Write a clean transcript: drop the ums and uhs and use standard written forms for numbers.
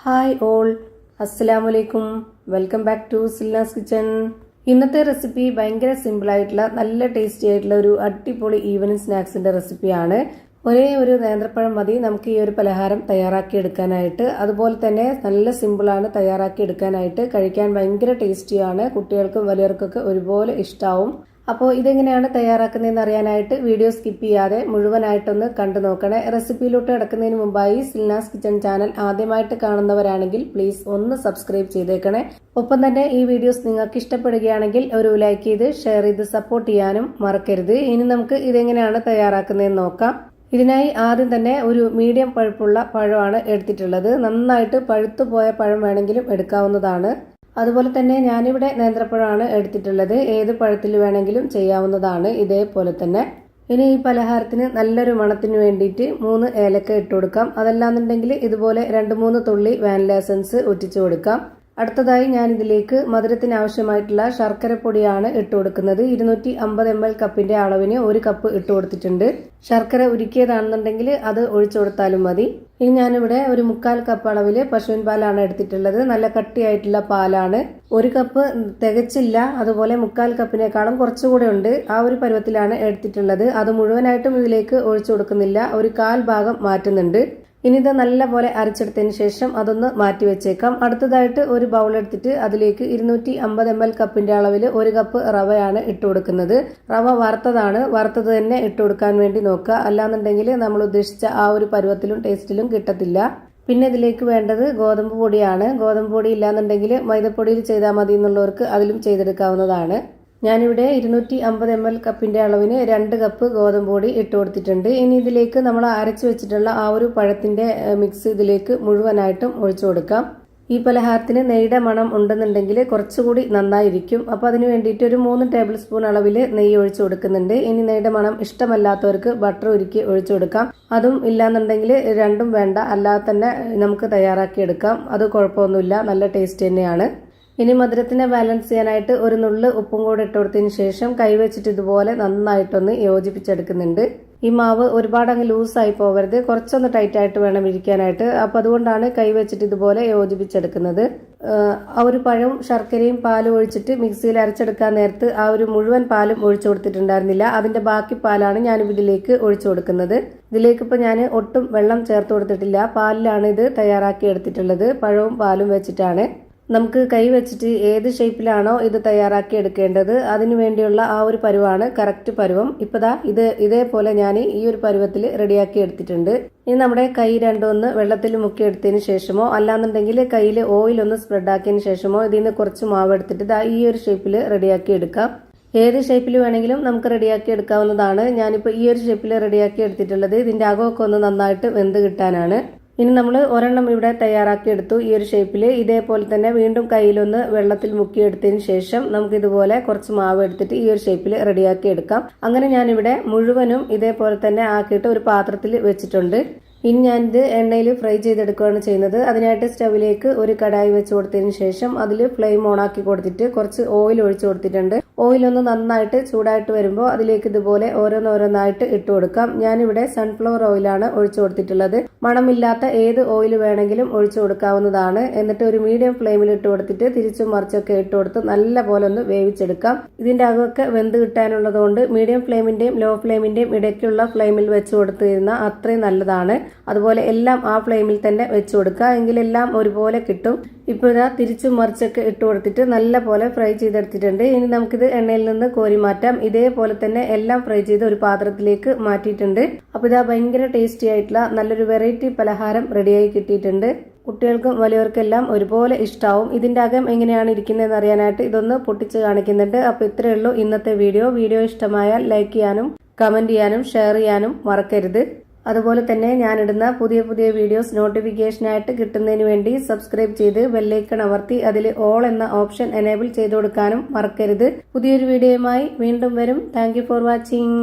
Hi all, അസ്സലാമലൈക്കും. Welcome back to Silna's kitchen. ഇന്നത്തെ recipe ഭയങ്കര സിമ്പിളായിട്ടുള്ള നല്ല ടേസ്റ്റി ആയിട്ടുള്ള ഒരു അടിപൊളി ഈവനിങ് സ്നാക്സിന്റെ റെസിപ്പിയാണ്. ഒരേ ഒരു നേന്ത്രപ്പഴം മതി നമുക്ക് ഈ ഒരു പലഹാരം തയ്യാറാക്കി എടുക്കാനായിട്ട്. അതുപോലെ തന്നെ നല്ല സിമ്പിളാണ് തയ്യാറാക്കി എടുക്കാനായിട്ട്. കഴിക്കാൻ ഭയങ്കര ടേസ്റ്റിയാണ്. കുട്ടികൾക്കും വലിയവർക്കൊക്കെ ഒരുപോലെ ഇഷ്ടാവും. അപ്പോൾ ഇതെങ്ങനെയാണ് തയ്യാറാക്കുന്നതെന്ന് അറിയാനായിട്ട് വീഡിയോ സ്കിപ്പ് ചെയ്യാതെ മുഴുവനായിട്ടൊന്ന് കണ്ടു നോക്കണേ. റെസിപ്പിയിലോട്ട് കിടക്കുന്നതിന് മുമ്പായി സിൽനാസ് കിച്ചൺ ചാനൽ ആദ്യമായിട്ട് കാണുന്നവരാണെങ്കിൽ പ്ലീസ് ഒന്ന് സബ്സ്ക്രൈബ് ചെയ്തേക്കണേ. ഒപ്പം തന്നെ ഈ വീഡിയോസ് നിങ്ങൾക്ക് ഇഷ്ടപ്പെടുകയാണെങ്കിൽ ഒരു ലൈക്ക് ചെയ്ത് ഷെയർ ചെയ്ത് സപ്പോർട്ട് ചെയ്യാനും മറക്കരുത്. ഇനി നമുക്ക് ഇതെങ്ങനെയാണ് തയ്യാറാക്കുന്നതെന്ന് നോക്കാം. ഇതിനായി ആദ്യം തന്നെ ഒരു മീഡിയം പഴുപ്പുള്ള പഴമാണ് എടുത്തിട്ടുള്ളത്. നന്നായിട്ട് പഴുത്തു പോയ പഴം വേണമെങ്കിലും എടുക്കാവുന്നതാണ്. അതുപോലെ തന്നെ ഞാനിവിടെ നേന്ത്രപ്പഴമാണ് എടുത്തിട്ടുള്ളത്. ഏത് പഴത്തിൽ വേണമെങ്കിലും ചെയ്യാവുന്നതാണ്. ഇതേപോലെ തന്നെ ഇനി ഈ പലഹാരത്തിന് നല്ലൊരു മണത്തിന് വേണ്ടിയിട്ട് 3 ഏലക്ക ഇട്ട് കൊടുക്കാം. അതല്ലാന്നുണ്ടെങ്കിൽ ഇതുപോലെ 2-3 തുള്ളി വാനില എസൻസ് ഒറ്റിച്ചു കൊടുക്കാം. അടുത്തതായി ഞാൻ ഇതിലേക്ക് മധുരത്തിന് ആവശ്യമായിട്ടുള്ള ശർക്കരപ്പൊടിയാണ് ഇട്ട് കൊടുക്കുന്നത്. 250 ml കപ്പിന്റെ അളവിന് 1 കപ്പ് ഇട്ട് കൊടുത്തിട്ടുണ്ട്. ശർക്കര ഉരുക്കിയതാണെന്നുണ്ടെങ്കിൽ അത് ഒഴിച്ചു കൊടുത്താലും മതി. ഇനി ഞാനിവിടെ ഒരു 1/4 കപ്പ് അളവില് പശുവിൻ പാലാണ് എടുത്തിട്ടുള്ളത്. നല്ല കട്ടിയായിട്ടുള്ള പാലാണ്. 1 കപ്പ് തികച്ചില്ല, അതുപോലെ 1/4 കപ്പിനേക്കാളും കുറച്ചുകൂടെ ഉണ്ട്. ആ ഒരു പരുവത്തിലാണ് എടുത്തിട്ടുള്ളത്. അത് മുഴുവനായിട്ടും ഇതിലേക്ക് ഒഴിച്ചു കൊടുക്കുന്നില്ല, ഒരു 1/4 ഭാഗം മാറ്റുന്നുണ്ട്. ഇനി ഇത് നല്ലപോലെ അരച്ചെടുത്തതിന് ശേഷം അതൊന്ന് മാറ്റി വെച്ചേക്കാം. അടുത്തതായിട്ട് ഒരു ബൗൾ എടുത്തിട്ട് അതിലേക്ക് 250 ml കപ്പിന്റെ അളവിൽ 1 കപ്പ് റവയാണ് ഇട്ട് കൊടുക്കുന്നത്. റവ വറുത്തതാണ്. വറുത്തത് തന്നെ ഇട്ട് കൊടുക്കാൻ വേണ്ടി നോക്കുക. അല്ലാന്നുണ്ടെങ്കിൽ നമ്മൾ ഉദ്ദേശിച്ച ആ ഒരു പരുവത്തിലും ടേസ്റ്റിലും കിട്ടത്തില്ല. പിന്നെ ഇതിലേക്ക് വേണ്ടത് ഗോതമ്പ് പൊടിയാണ്. ഗോതമ്പ് പൊടി ഇല്ലാന്നുണ്ടെങ്കിൽ മൈദപ്പൊടിയിൽ ചെയ്താൽ മതി എന്നുള്ളവർക്ക് അതിലും ചെയ്തെടുക്കാവുന്നതാണ്. ഞാനിവിടെ 250 ml കപ്പിന്റെ അളവിന് 2 കപ്പ് ഗോതമ്പ് പൊടി ഇട്ട് കൊടുത്തിട്ടുണ്ട്. ഇനി ഇതിലേക്ക് നമ്മൾ അരച്ചു വെച്ചിട്ടുള്ള ആ ഒരു പഴത്തിന്റെ മിക്സ് ഇതിലേക്ക് മുഴുവനായിട്ടും ഒഴിച്ചു കൊടുക്കാം. ഈ പലഹാരത്തിന് നെയ്യുടെ മണം ഉണ്ടെന്നുണ്ടെങ്കിൽ കുറച്ചുകൂടി നന്നായിരിക്കും. അപ്പോൾ അതിന് വേണ്ടിയിട്ട് ഒരു 3 ടേബിൾ സ്പൂൺ അളവിൽ നെയ്യ് ഒഴിച്ചു കൊടുക്കുന്നുണ്ട്. ഇനി നെയ്യുടെ മണം ഇഷ്ടമല്ലാത്തവർക്ക് ബട്ടർ ഉരുക്കി ഒഴിച്ചു കൊടുക്കാം. അതും ഇല്ലാന്നുണ്ടെങ്കിൽ രണ്ടും വേണ്ട, അല്ലാതെ തന്നെ നമുക്ക് തയ്യാറാക്കി എടുക്കാം. അത് കുഴപ്പമൊന്നുമില്ല, നല്ല ടേസ്റ്റ് തന്നെയാണ്. ഇനി മധുരത്തിനെ ബാലൻസ് ചെയ്യാനായിട്ട് ഒരു നുള്ള് ഉപ്പും കൂടെ ഇട്ട് കൊടുത്തതിന് ശേഷം കൈവച്ചിട്ട് ഇതുപോലെ നന്നായിട്ടൊന്ന് യോജിപ്പിച്ചെടുക്കുന്നുണ്ട്. ഈ മാവ് ഒരുപാട് അങ്ങ് ലൂസായി പോകരുത്, കുറച്ചൊന്ന് ടൈറ്റ് ആയിട്ട് വേണം ഇരിക്കാനായിട്ട്. അപ്പോൾ അതുകൊണ്ടാണ് കൈവച്ചിട്ട് ഇതുപോലെ യോജിപ്പിച്ചെടുക്കുന്നത്. ആ ഒരു പഴവും ശർക്കരയും പാലും ഒഴിച്ചിട്ട് മിക്സിയിൽ അരച്ചെടുക്കാൻ നേരത്ത് ആ ഒരു മുഴുവൻ പാലും ഒഴിച്ചു കൊടുത്തിട്ടുണ്ടായിരുന്നില്ല. അതിന്റെ ബാക്കി പാലാണ് ഞാൻ ഇതിലേക്ക് ഒഴിച്ചു കൊടുക്കുന്നത്. ഇതിലേക്ക് ഇപ്പോൾ ഞാൻ ഒട്ടും വെള്ളം ചേർത്ത് കൊടുത്തിട്ടില്ല, പാലിലാണ് ഇത് തയ്യാറാക്കി എടുത്തിട്ടുള്ളത്. പഴവും പാലും വെച്ചിട്ടാണ്. നമുക്ക് കൈ വെച്ചിട്ട് ഏത് ഷേപ്പിലാണോ ഇത് തയ്യാറാക്കി എടുക്കേണ്ടത് അതിനു വേണ്ടിയുള്ള ആ ഒരു പരുവാണ് കറക്റ്റ് പരുവം. ഇപ്പതാ ഇതേപോലെ ഞാൻ ഈ ഒരു പരുവത്തിൽ റെഡിയാക്കി എടുത്തിട്ടുണ്ട്. ഇനി നമ്മുടെ കൈ രണ്ടൊന്ന് വെള്ളത്തിൽ മുക്കി എടുത്തതിന് ശേഷമോ അല്ലാന്നുണ്ടെങ്കിൽ കയ്യിൽ ഓയിൽ ഒന്ന് സ്പ്രെഡ് ആക്കിയതിന് ശേഷമോ ഇതിൽ നിന്ന് കുറച്ച് മാവ് എടുത്തിട്ട് ഈ ഒരു ഷേപ്പിൽ റെഡിയാക്കി എടുക്കാം. ഏത് ഷേപ്പിൽ വേണമെങ്കിലും നമുക്ക് റെഡിയാക്കി എടുക്കാവുന്നതാണ്. ഞാനിപ്പോൾ ഈ ഒരു ഷേപ്പിൽ റെഡിയാക്കി എടുത്തിട്ടുള്ളത് ഇതിന്റെ അകമൊക്കെ ഒന്ന് നന്നായിട്ട് വെന്ത് കിട്ടാനാണ്. ഇനി നമ്മൾ ഒരെണ്ണം ഇവിടെ തയ്യാറാക്കി എടുത്തു ഈ ഒരു ഷേപ്പിൽ. ഇതേപോലെ തന്നെ വീണ്ടും കയ്യിലൊന്ന് വെള്ളത്തിൽ മുക്കിയെടുത്തതിന് ശേഷം നമുക്ക് ഇതുപോലെ കുറച്ച് മാവ് എടുത്തിട്ട് ഈ ഒരു ഷേപ്പിൽ റെഡിയാക്കി എടുക്കാം. അങ്ങനെ ഞാനിവിടെ മുഴുവനും ഇതേപോലെ തന്നെ ആക്കിയിട്ട് ഒരു പാത്രത്തിൽ വെച്ചിട്ടുണ്ട്. ഇനി ഞാനിത് എണ്ണയിൽ ഫ്രൈ ചെയ്തെടുക്കുകയാണ് ചെയ്യുന്നത്. അതിനായിട്ട് സ്റ്റവിലേക്ക് ഒരു കടായി വെച്ച് കൊടുത്തതിന് ശേഷം അതിൽ ഫ്ലെയിം ഓൺ ആക്കി കൊടുത്തിട്ട് കുറച്ച് ഓയിൽ ഒഴിച്ചു കൊടുത്തിട്ടുണ്ട്. ഓയിലൊന്ന് നന്നായിട്ട് ചൂടായിട്ട് വരുമ്പോൾ അതിലേക്ക് ഇതുപോലെ ഓരോന്നോരോന്നായിട്ട് ഇട്ട് കൊടുക്കാം. ഞാനിവിടെ സൺഫ്ലവർ ഓയിലാണ് ഒഴിച്ചു കൊടുത്തിട്ടുള്ളത്. മണമില്ലാത്ത ഏത് ഓയിൽ വേണമെങ്കിലും ഒഴിച്ചു കൊടുക്കാവുന്നതാണ്. എന്നിട്ട് ഒരു മീഡിയം ഫ്ലെയിമിൽ ഇട്ട് കൊടുത്തിട്ട് തിരിച്ചും മറിച്ചൊക്കെ ഇട്ട് കൊടുത്ത് നല്ല പോലെ ഒന്ന് വേവിച്ചെടുക്കാം. ഇതിന്റെ അകമൊക്കെ വെന്ത് കിട്ടാനുള്ളത് കൊണ്ട് മീഡിയം ഫ്ലെയിമിന്റെയും ലോ ഫ്ലെയിമിന്റെയും ഇടയ്ക്കുള്ള ഫ്ലെയിമിൽ വെച്ച് കൊടുത്തിരുന്ന അത്രയും നല്ലതാണ്. അതുപോലെ എല്ലാം ആ ഫ്ലെയിമിൽ തന്നെ വെച്ച് കൊടുക്കുക, എങ്കിലെല്ലാം ഒരുപോലെ കിട്ടും. ഇപ്പോൾ ഇതാ തിരിച്ചും മറിച്ചൊക്കെ ഇട്ട് കൊടുത്തിട്ട് നല്ല പോലെ ഫ്രൈ ചെയ്തെടുത്തിട്ടുണ്ട്. ഇനി നമുക്കിത് എണ്ണയിൽ നിന്ന് കോരി മാറ്റാം. ഇതേപോലെ തന്നെ എല്ലാം ഫ്രൈ ചെയ്ത് ഒരു പാത്രത്തിലേക്ക് മാറ്റിയിട്ടുണ്ട്. അപ്പോൾ ഇതാ ഭയങ്കര ടേസ്റ്റി ആയിട്ടുള്ള നല്ലൊരു വെറൈറ്റി പലഹാരം റെഡിയായി കിട്ടിയിട്ടുണ്ട്. കുട്ടികൾക്കും വലിയവർക്കെല്ലാം ഒരുപോലെ ഇഷ്ടാവും. ഇതിന്റെ അകം എങ്ങനെയാണ് ഇരിക്കുന്നതെന്ന് അറിയാനായിട്ട് ഇതൊന്ന് പൊട്ടിച്ച് കാണിക്കുന്നുണ്ട്. അപ്പോൾ ഇത്രയേ ഉള്ളൂ ഇന്നത്തെ വീഡിയോ ഇഷ്ടമായാൽ ലൈക്ക് ചെയ്യാനും കമന്റ് ചെയ്യാനും ഷെയർ ചെയ്യാനും മറക്കരുത്. അതുപോലെ തന്നെ ഞാനിടുന്ന പുതിയ വീഡിയോസ് നോട്ടിഫിക്കേഷനായിട്ട് കിട്ടുന്നതിന് വേണ്ടി സബ്സ്ക്രൈബ് ചെയ്ത് ബെല്ലൈക്കൺ അമർത്തി അതിൽ ഓൾ എന്ന ഓപ്ഷൻ എനേബിൾ ചെയ്ത് കൊടുക്കാനും മറക്കരുത്. പുതിയൊരു വീഡിയോയുമായി വീണ്ടും വരും. Thank you for watching.